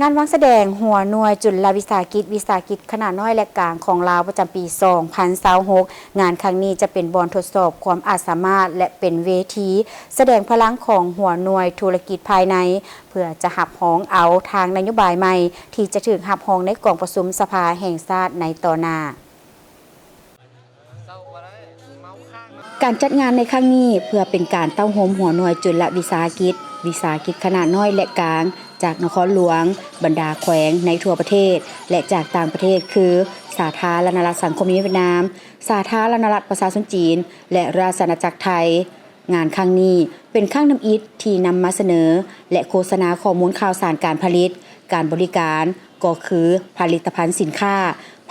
งานวางแสดงหัวหน่วยจุลวิสาหกิจขนาดน้อยและกลางของลาวประจำปี 2026 งานครั้งนี้จะเป็นบอนทดสอบความอาจสามารถและเป็นเวทีแสดงพลังของหัวหน่วยธุรกิจภายในเพื่อจะหับห้องเอาทางนโยบายใหม่ที่จะถึงหับห้องในกองประชุมสภาแห่งชาติในต่อหน้าการจัดงานในครั้งนี้เพื่อเป็นการเต้าโฮมหัวหน่วยจุลวิสาหกิจขนาดน้อยและกลางจากนครหลวงบรรดาแขวงในทั่วประเทศและจากต่างประเทศคือสาธารณรัฐสังคมนิยมเวียดนามสาธารณรัฐประชาชนจีนและราชอาณาจักรไทยงานครั้งนี้เป็นครั้งนำอิฐที่นำมาเสนอและโฆษณาข้อมูลข่าวสารการผลิตการบริการก็คือผลิตภัณฑ์สินค้า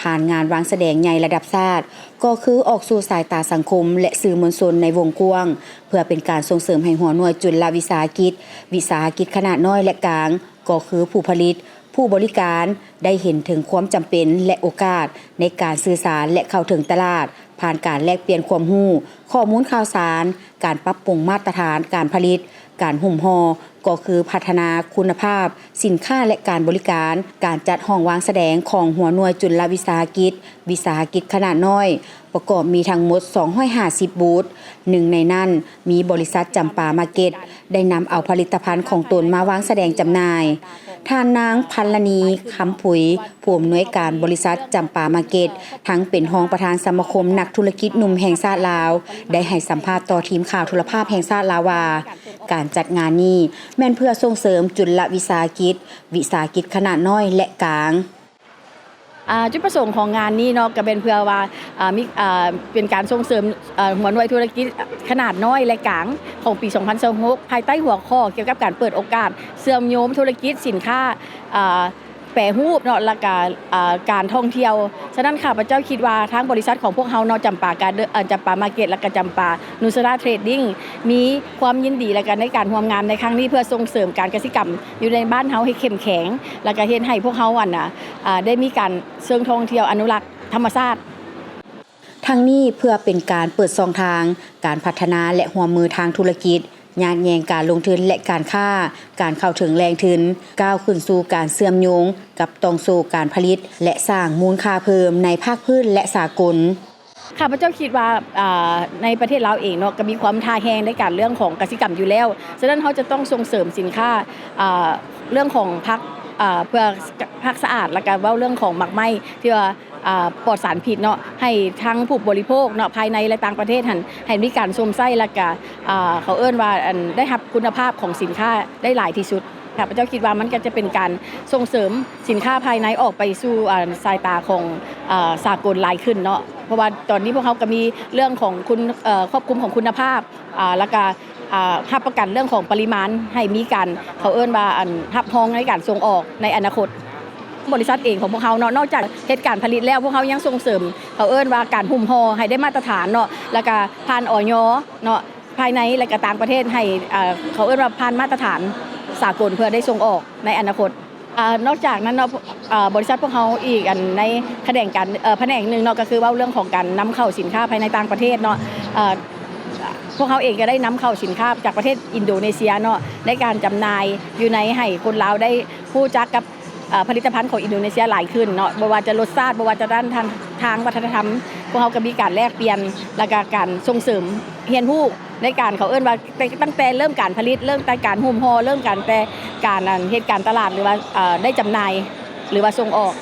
ผ่านงานวางแสดงใหญ่ระดับชาติก็คือออกสู่สายตาสังคมและสื่อมวลชนในวงกว้างเพื่อเป็นการส่งเสริมให้หัวหน่วยจุลวิสาหกิจขนาดน้อยและกลางก็คือผู้ผลิตผู้บริการได้เห็นถึงความจำเป็นและโอกาสในการสื่อสารและเข้าถึงตลาดผ่านการแลกเปลี่ยนความรู้ข้อมูลข่าวสารการปรับปรุงมาตรฐานการผลิตการหุ้มห่อก็คือพัฒนาคุณภาพสินค้าและการบริการการจัดห้องวางแสดงของหัวหน่วยจุลวิสาหกิจขนาดน้อยประกอบมีทั้งหมด250บูธหนึ่งในนั้นมีบริษัทจำปามาร์เก็ตได้นำเอาผลิตภัณฑ์ของตนมาวางแสดงจำหน่ายท่านนางพันลณีคำผุยผู้อำนวยการบริษัทจำปามาร์เก็ตทั้งเป็นรองประธานสมาคมนักธุรกิจหนุ่มแห่งชาติลาวได้ให้สัมภาษณ์ต่อทีมข่าวโทรภาพแห่งชาติลาวว่าการจัดงานนี้แม่นเพื่อส่งเสริมจุลวิสาหกิจขนาดน้อยและกลางจุดประสงค์ของงานนี้เนาะก็เป็นเพื่อว่ามีเป็นการส่งเสริมหัวหน่วยธุรกิจขนาดน้อยและกลางของปี 2026 ภายใต้หัวข้อเกี่ยวกับการเปิดโอกาสเชื่อมโยงธุรกิจสินค้าแปรรูปเนาะและการท่องเที่ยวฉะนั้นข้าพเจ้าคิดว่าทางบริษัทของพวกเฮาเนาะจำปามาร์เก็ตและก็จำปานูสราเทรดดิ้งมีความยินดีและกันในการร่วมงานในครั้งนี้เพื่อส่งเสริมการเกษตรกรรมอยู่ในบ้านเฮาให้เข้มแข็งและก็เฮ็ดให้พวกเฮาได้มีการเชิงท่องเที่ยวอนุรักษ์ธรรมชาติทั้งนี้เพื่อเป็นการเปิดช่องทางการพัฒนาและร่วมมือทางธุรกิจญาติแยงการลงทุนและการค้าการเข้าถึงแรงทุนก้าวขึ้นสู่การเชื่อมโยงกับต้องสู่การผลิตและสร้างมูลค่าเพิ่มในภาคพื้นและสากลข้าพเจ้าคิดว่าในประเทศลาวเองเนาะก็มีความท้าแฮงในการเรื่องของกสิกรรมอยู่แล้วฉะนั้นเขาจะต้องส่งเสริมสินค้าเรื่องของพักเพื่อพักสะอาดและการเว้าเรื่องของหมักไหม้ที่ว่าปลอดสารพิษเนาะให้ทั้งผู้บริโภคเนาะภายในและต่างประเทศให้มีการสวมใส่และก็เขาเอิ้นว่าได้รับคุณภาพของสินค้าได้หลายที่สุดข้าพเจ้าคิดว่ามันก็จะเป็นการส่งเสริมสินค้าภายในออกไปสู่สายตาของสากลหลายขึ้นเนาะเพราะว่าตอนนี้พวกเขาก็มีเรื่องของควบคุมของคุณภาพแล้วก็รับประกันเรื่องของปริมาณให้มีการเขาเอิ้นว่ารับรองในการส่งออกในอนาคตบริษัทเองของพวกเขาเนาะนอกจากเหตุการณ์ผลิตแล้วพวกเขายังส่งเสริมเขาเอิ้นว่าการหุ้มห่อให้ได้มาตรฐานเนาะแล้วก็ผ่านอย.เนาะภายในและก็ต่างประเทศให้เขาเอิ้นว่าผ่านมาตรฐานสากลเพื่อได้ส่งออกในอนาคตนอกจากนั้นเนาะบริษัทพวกเขาอีกในแผนกนึงเนาะก็คือว่าเรื่องของการนำเข้าสินค้าภายในต่างประเทศเนาะพวกเขาเองก็ได้นำเข้าสินค้าจากประเทศอินโดนีเซียเนาะในการจำหน่ายอยู่ในให้คนลาวได้รู้จักกับผลิตภัณฑ์ของอินโดนีเซียหลายขึ้นเนาะบ่ว่าจะรสชาติบ่ว่าจะด้านทางวัฒนธรรมพวกเขาก็มีการแลกเปลี่ยนและก็การส่งเสริมเรียนรู้ในการเขาเอิ้นว่าตั้งแต่เริ่มการผลิตเริ่มแต่การหุ้มห่อเริ่มการแต่การเฮ็ดการตลาดหรือว่าได้จำหน่ายหรือว่าส่งออก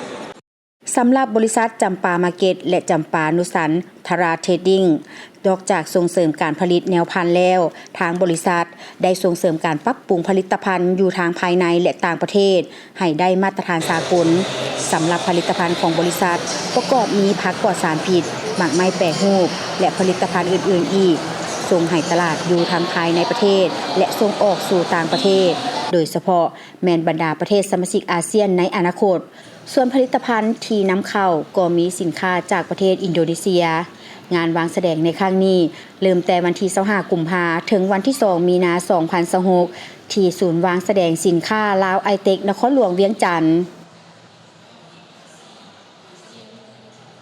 สำหรับบริษัทจำปามาร์เก็ตและจำปานุสันทราเทรดดิ้งนอกจากส่งเสริมการผลิตแนวพันธุ์แล้วทางบริษัทได้ส่งเสริมการปรับปรุงผลิตภัณฑ์อยู่ทางภายในและต่างประเทศให้ได้มาตรฐานสากลสำหรับผลิตภัณฑ์ของบริษัทประกอบมีผักปลอดสารพิษหมักไม้แปรรูปและผลิตภัณฑ์อื่นๆอีกส่งให้ตลาดอยู่ทางภายในประเทศและส่งออกสู่ต่างประเทศโดยเฉพาะแม่นบรรดาประเทศสมาชิกอาเซียนในอนาคตส่วนผลิตภัณฑ์ที่นำเข้าก็มีสินค้าจากประเทศอินโดนีเซียงานวางแสดงในครั้งนี้เริ่มแต่วันที่25กุมภาพันธ์ถึงวันที่2มีนาคม 2026ที่ศูนย์วางแสดงสินค้าลาวไอเทคนครหลวงเวียงจันทน์